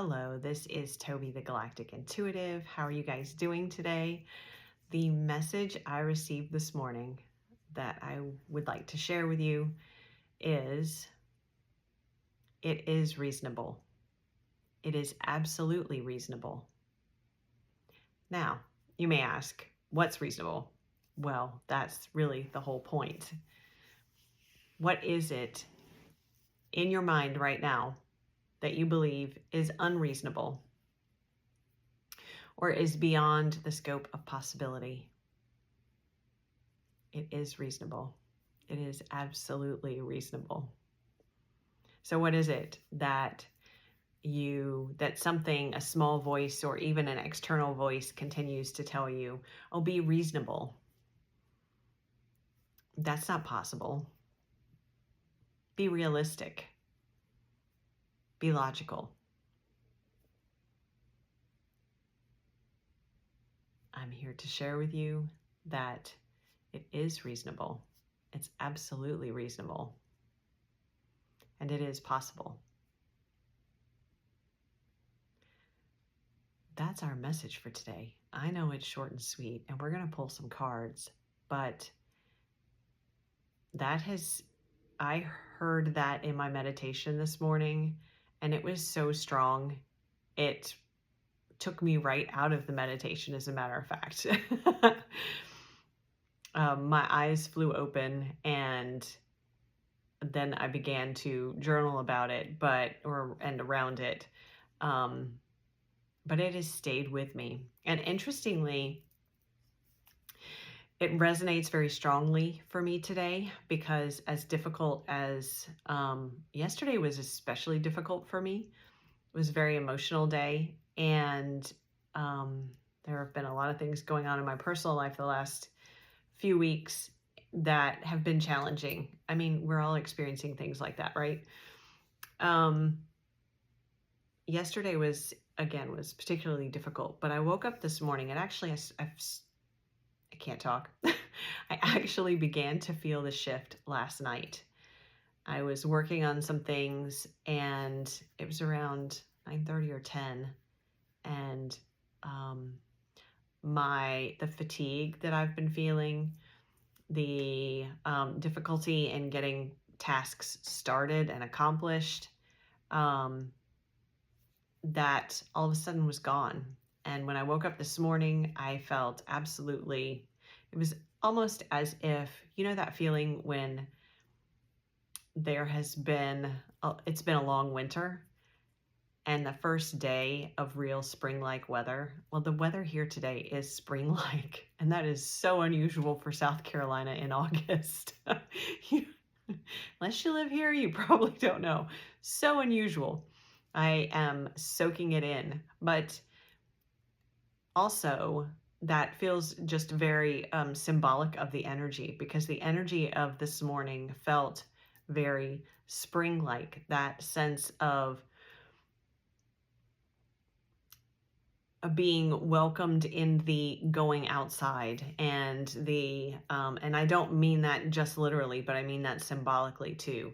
Hello, this is Toby the Galactic Intuitive. How are you guys doing today? The message I received this morning that I would like to share with you is it is reasonable. It is absolutely reasonable. Now, you may ask, what's reasonable? Well, that's really the whole point. What is it in your mind right now that you believe is unreasonable or is beyond the scope of possibility? It is reasonable. It is absolutely reasonable. So what is it that something, a small voice or even an external voice continues to tell you, oh, be reasonable? That's not possible. Be realistic. Be logical. I'm here to share with you that it is reasonable. It's absolutely reasonable. And it is possible. That's our message for today. I know it's short and sweet, and we're going to pull some cards, but I heard that in my meditation this morning, and it was so strong. It took me right out of the meditation, as a matter of fact. My eyes flew open, and then I began to journal about it, and around it. But it has stayed with me. And interestingly, it resonates very strongly for me today, because as difficult as yesterday was, especially difficult for me. It was a very emotional day, and there have been a lot of things going on in my personal life the last few weeks that have been challenging. I mean, we're all experiencing things like that, right? Yesterday was particularly difficult, but I woke up this morning and actually I can't talk. I actually began to feel the shift last night. I was working on some things, and it was around 9:30 or 10, and the fatigue that I've been feeling, the difficulty in getting tasks started and accomplished, that all of a sudden was gone. And when I woke up this morning, I felt it was almost as if, that feeling when it's been a long winter, and the first day of real spring-like weather. Well, the weather here today is spring-like, and that is so unusual for South Carolina in August. Unless you live here, you probably don't know. So unusual. I am soaking it in, but also that feels just very symbolic of the energy, because the energy of this morning felt very spring-like, that sense of being welcomed in the going outside, and and I don't mean that just literally, but I mean that symbolically too.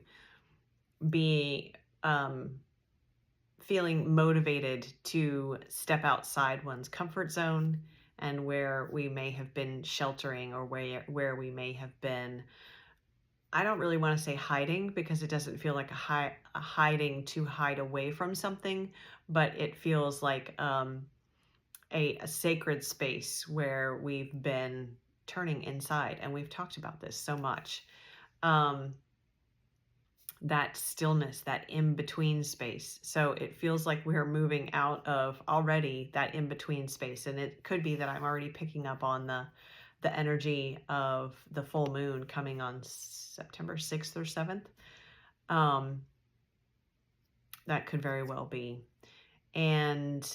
Feeling motivated to step outside one's comfort zone, and where we may have been sheltering, or where we may have been, I don't really want to say hiding, because it doesn't feel like a hiding to hide away from something, but it feels like a sacred space where we've been turning inside. And we've talked about this so much. That stillness, that in-between space. So it feels like we're moving out of already that in-between space. And it could be that I'm already picking up on the energy of the full moon coming on September 6th or 7th. That could very well be. And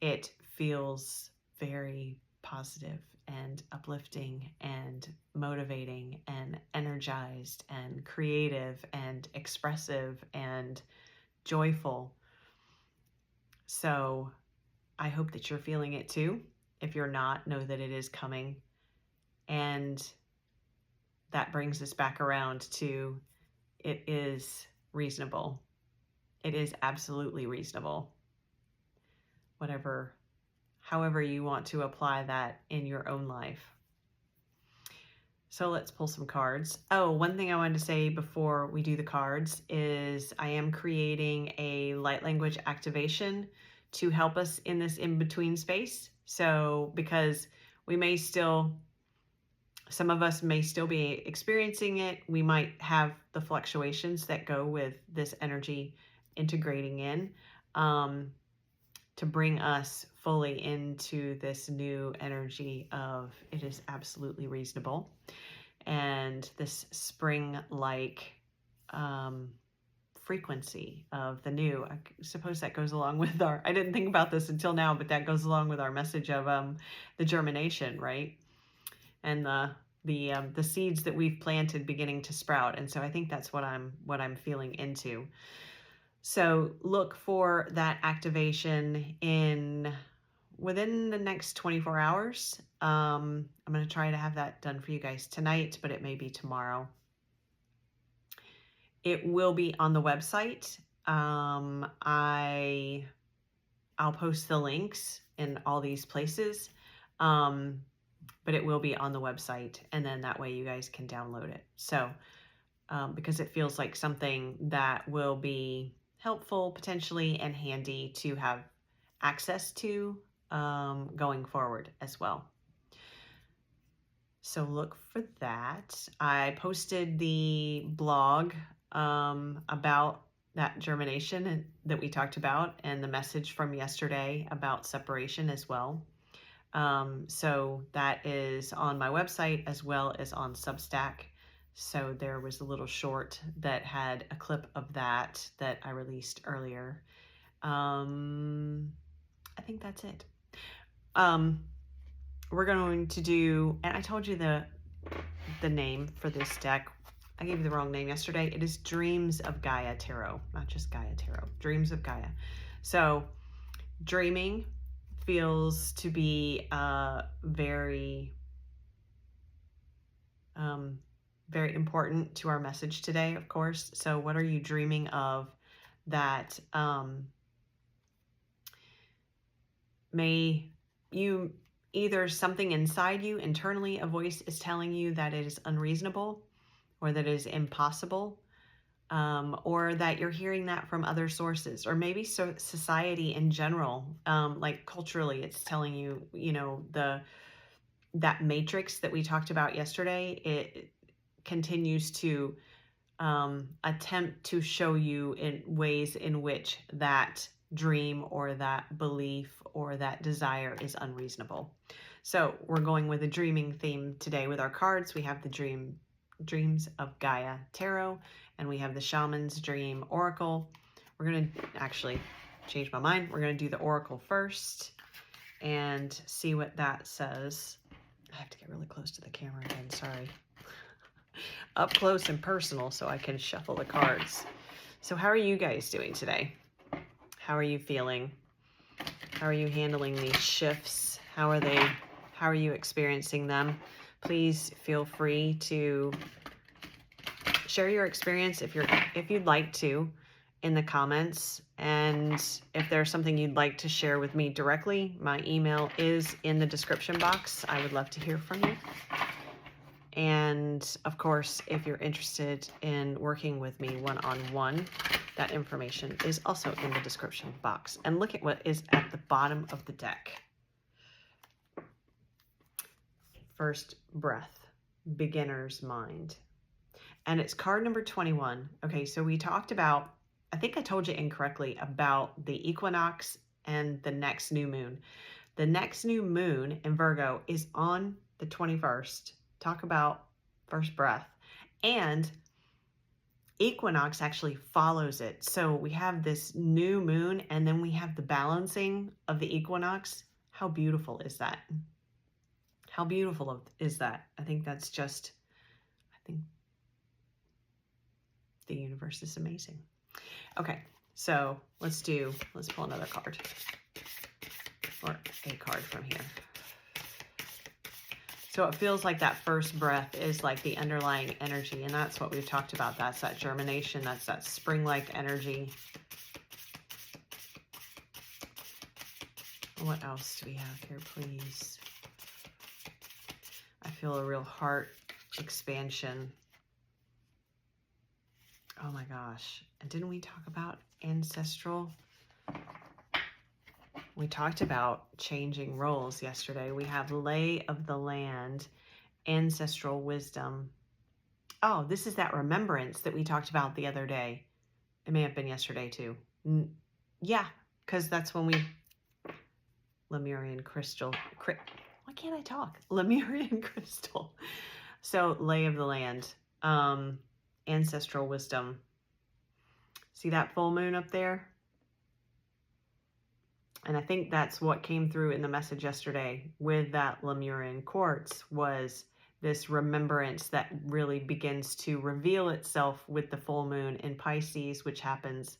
it feels very positive and uplifting and motivating and energized and creative and expressive and joyful. So I hope that you're feeling it too. If you're not, know that it is coming. And that brings us back around to, it is reasonable. It is absolutely reasonable. However you want to apply that in your own life. So let's pull some cards. Oh, one thing I wanted to say before we do the cards is I am creating a light language activation to help us in this in-between space. So because some of us may still be experiencing it. We might have the fluctuations that go with this energy integrating in to bring us fully into this new energy of it is absolutely reasonable. And this spring-like frequency of the new. I suppose that goes along with I didn't think about this until now, but that goes along with our message of the germination, right? And the seeds that we've planted beginning to sprout. And so I think that's what I'm feeling into. So look for that activation within the next 24 hours. I'm going to try to have that done for you guys tonight, but it may be tomorrow. It will be on the website. I'll post the links in all these places. But it will be on the website, and then that way you guys can download it. So, because it feels like something that will be helpful potentially and handy to have access to going forward as well. So look for that. I posted the blog about that germination that we talked about and the message from yesterday about separation as well. So that is on my website as well as on Substack. So there was a little short that had a clip of that I released earlier. I think that's it. We're going to do, and I told you the name for this deck. I gave you the wrong name yesterday. It is Dreams of Gaia Tarot, not just Gaia Tarot, Dreams of Gaia. So dreaming feels to be very, very important to our message today, of course. So what are you dreaming of that may you either something inside you internally, a voice is telling you that it is unreasonable or that it is impossible, or that you're hearing that from other sources, or maybe society in general, like culturally, it's telling you, that matrix that we talked about yesterday, it continues to attempt to show you in ways in which that dream or that belief or that desire is unreasonable. So we're going with a dreaming theme today with our cards. We have the Dreams of Gaia Tarot, and we have the Shaman's Dream Oracle. We're going to actually change my mind. We're going to do the Oracle first and see what that says. I have to get really close to the camera again, sorry. Up close and personal so I can shuffle the cards. So how are you guys doing today? How are you feeling? How are you handling these shifts? How are you experiencing them? Please feel free to share your experience if you'd like to in the comments. And if there's something you'd like to share with me directly, my email is in the description box. I would love to hear from you. And of course, if you're interested in working with me one-on-one, that information is also in the description box. And look at what is at the bottom of the deck. First breath, beginner's mind. And it's card number 21. Okay, so we talked about, I think I told you incorrectly about the equinox and the next new moon. The next new moon in Virgo is on the 21st. Talk about first breath. And equinox actually follows it. So we have this new moon and then we have the balancing of the equinox. How beautiful is that? How beautiful is that? I think that's just, the universe is amazing. Okay, so let's pull another card, or a card from here. So it feels like that first breath is like the underlying energy, and that's what we've talked about. That's that germination, that's that spring-like energy. What else do we have here, please? I feel a real heart expansion. Oh my gosh. And didn't we talk about ancestral? We talked about changing roles yesterday. We have lay of the land, ancestral wisdom. Oh, this is that remembrance that we talked about the other day. It may have been yesterday too. Yeah, because that's when we... Lemurian crystal. Why can't I talk? Lemurian crystal. So lay of the land, ancestral wisdom. See that full moon up there? And I think that's what came through in the message yesterday with that Lemurian quartz, was this remembrance that really begins to reveal itself with the full moon in Pisces, which happens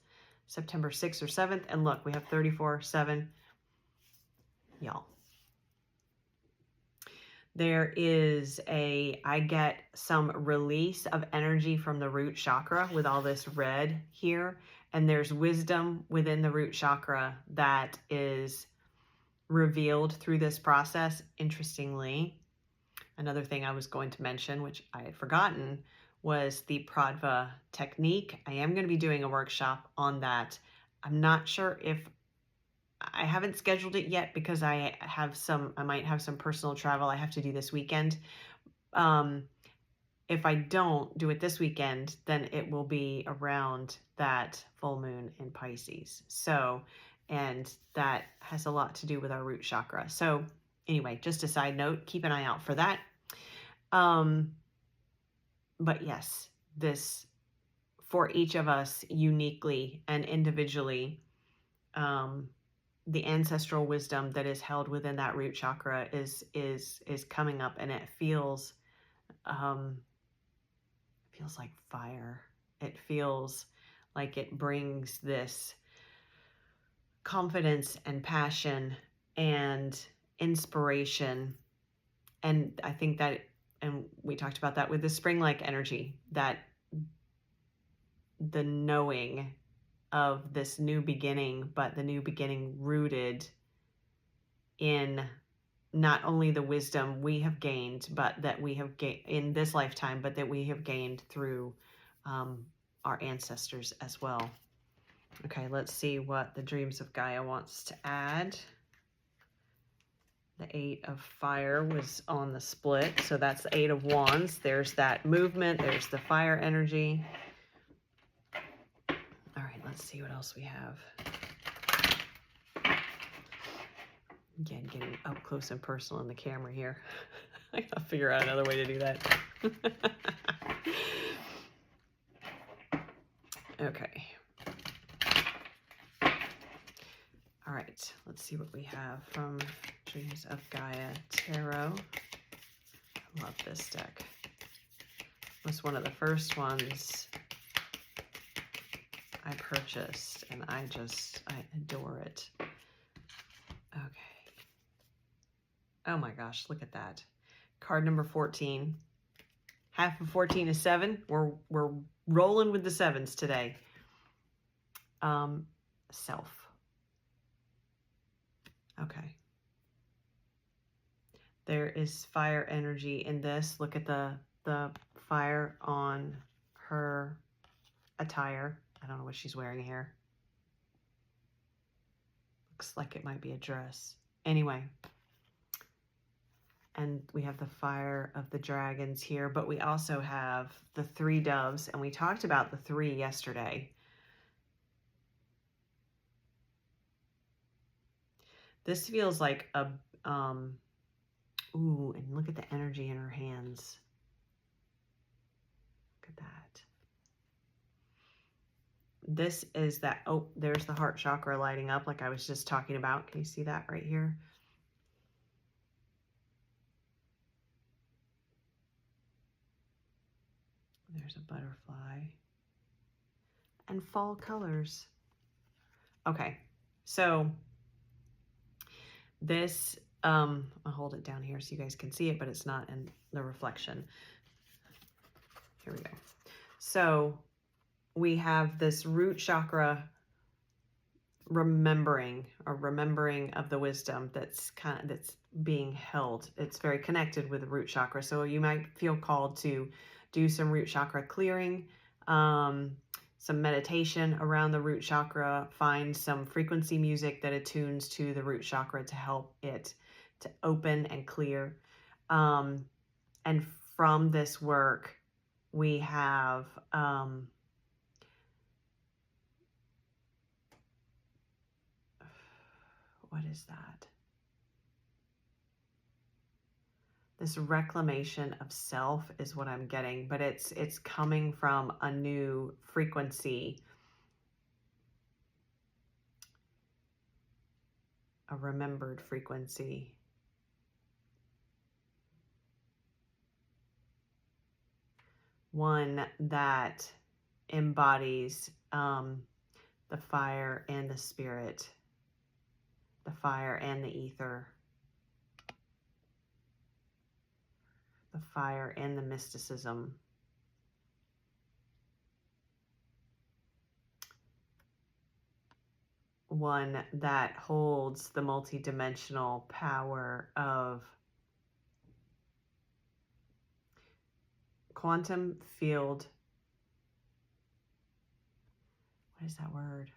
September 6th or 7th. And look, we have 34/7. Y'all. There is I get some release of energy from the root chakra with all this red here. And there's wisdom within the root chakra that is revealed through this process. Interestingly, another thing I was going to mention, which I had forgotten, was the Pradva technique. I am going to be doing a workshop on that. I'm not sure if I haven't scheduled it yet because I might have some personal travel I have to do this weekend. If I don't do it this weekend, then it will be around that full moon in Pisces. So, and that has a lot to do with our root chakra. So anyway, just a side note, keep an eye out for that. But yes, this, for each of us uniquely and individually, the ancestral wisdom that is held within that root chakra is coming up, and it feels like fire. It feels like it brings this confidence and passion and inspiration. And I think that, and we talked about that with the spring-like energy, that the knowing of this new beginning, but the new beginning rooted in not only the wisdom we have gained, but that we have gained in this lifetime, but that we have gained through our ancestors as well. Okay, let's see what the Dreams of Gaia wants to add. The 8 of Fire was on the split, so that's the 8 of Wands. There's that movement, there's the fire energy. All right, let's see what else we have. Again, getting up close and personal in the camera here. I gotta figure out another way to do that. Okay. All right, let's see what we have from Dreams of Gaia Tarot. I love this deck. It was one of the first ones I purchased, and I adore it. Okay. Oh my gosh, look at that. Card number 14. Half of 14 is 7. We're rolling with the 7s today. Self. Okay. There is fire energy in this. Look at the fire on her attire. I don't know what she's wearing here. Looks like it might be a dress. Anyway. And we have the fire of the dragons here, but we also have the 3 doves, and we talked about the 3 yesterday. This feels like a, ooh, and look at the energy in her hands. Look at that. This is that, oh, there's the heart chakra lighting up like I was just talking about. Can you see that right here? There's a butterfly. And fall colors. Okay, so this, I'll hold it down here so you guys can see it, but it's not in the reflection. Here we go. So we have this root chakra remembering of the wisdom that's being held. It's very connected with the root chakra. So you might feel called to do some root chakra clearing, some meditation around the root chakra, find some frequency music that attunes to the root chakra to help it to open and clear. And from this work, we have what is that? This reclamation of self is what I'm getting, but it's coming from a new frequency, a remembered frequency. One that embodies the fire and the spirit, the fire and the ether, the fire and the mysticism. One that holds the multidimensional power of quantum field. What is that word?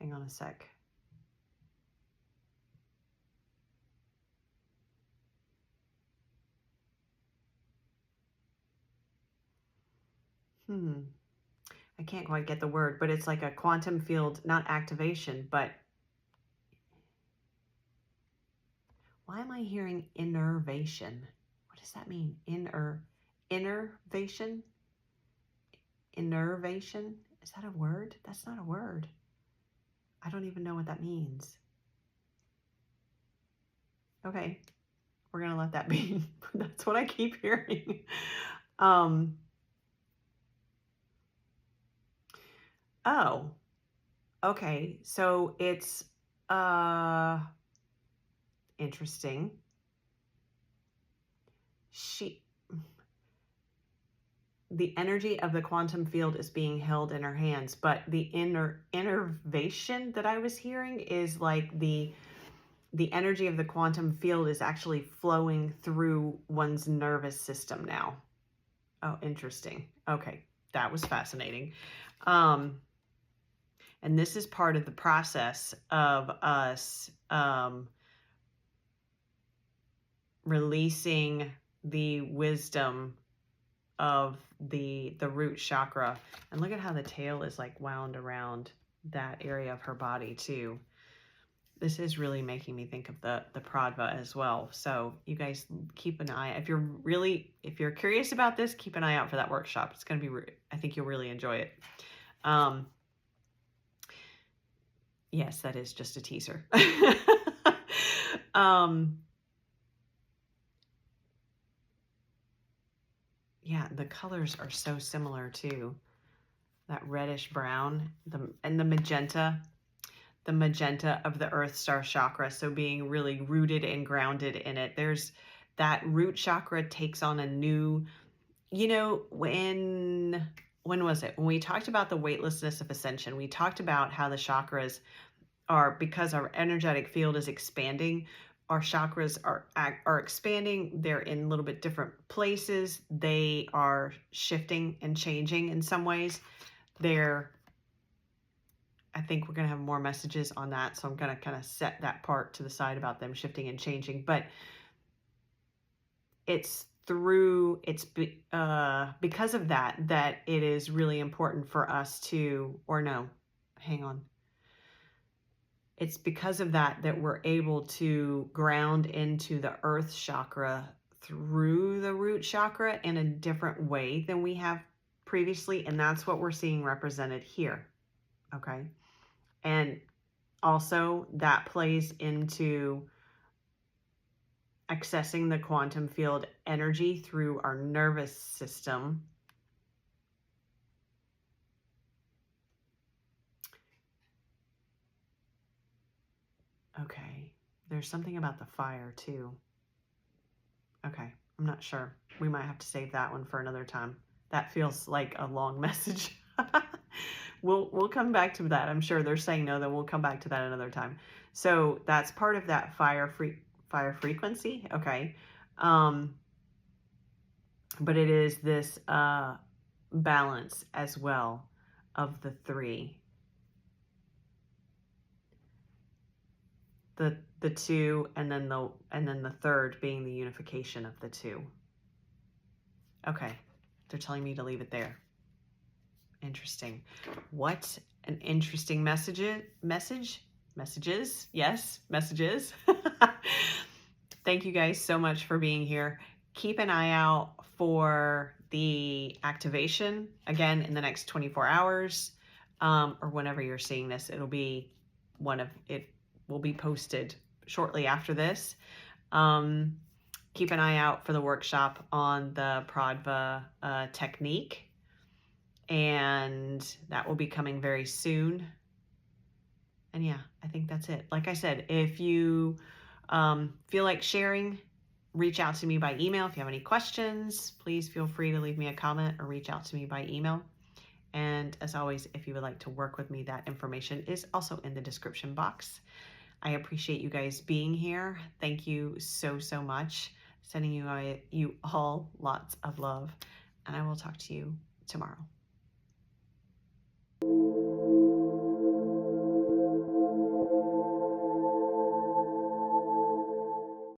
Hang on a sec. I can't quite get the word, but it's like a quantum field, not activation, but why am I hearing innervation? What does that mean? Innervation? Innervation? Is that a word? That's not a word. I don't even know what that means. Okay, we're gonna let that be. That's what I keep hearing. Oh, okay. So it's interesting. The energy of the quantum field is being held in her hands, but the innervation that I was hearing is like the energy of the quantum field is actually flowing through one's nervous system now. Oh, interesting. Okay, that was fascinating. And this is part of the process of us releasing the wisdom of the root chakra. And look at how the tail is like wound around that area of her body too. This is really making me think of the pradva as well. So you guys keep an eye. If you're curious about this, keep an eye out for that workshop. It's going to be, I think you'll really enjoy it. Yes, that is just a teaser. Yeah, the colors are so similar too. That reddish brown, and the magenta of the Earth Star chakra. So being really rooted and grounded in it. There's that root chakra takes on a new, when was it? When we talked about the weightlessness of ascension, we talked about how the chakras are, because our energetic field is expanding, our chakras are expanding. They're in a little bit different places. They are shifting and changing in some ways. I think we're going to have more messages on that. So I'm going to kind of set that part to the side about them shifting and changing. But it's because of that it is really important for us to, it's because of that we're able to ground into the earth chakra through the root chakra in a different way than we have previously. And that's what we're seeing represented here. Okay. And also that plays into accessing the quantum field energy through our nervous system. Okay, there's something about the fire too. Okay, I'm not sure. We might have to save that one for another time. That feels like a long message. We'll come back to that. I'm sure they're saying no, then we'll come back to that another time. So that's part of that fire frequency. Okay. But it is this balance as well of the three. The two, and then the third being the unification of the two. Okay. They're telling me to leave it there. Interesting. What an interesting messages. Yes, messages. Thank you guys so much for being here. Keep an eye out for the activation again in the next 24 hours, or whenever you're seeing this. It will be posted shortly after this. Keep an eye out for the workshop on the Pradva technique, and that will be coming very soon. And yeah, I think that's it. Like I said, if you feel like sharing, reach out to me by email. If you have any questions, please feel free to leave me a comment or reach out to me by email. And as always, if you would like to work with me, that information is also in the description box. I appreciate you guys being here. Thank you so, so much. Sending you all lots of love, and I will talk to you tomorrow.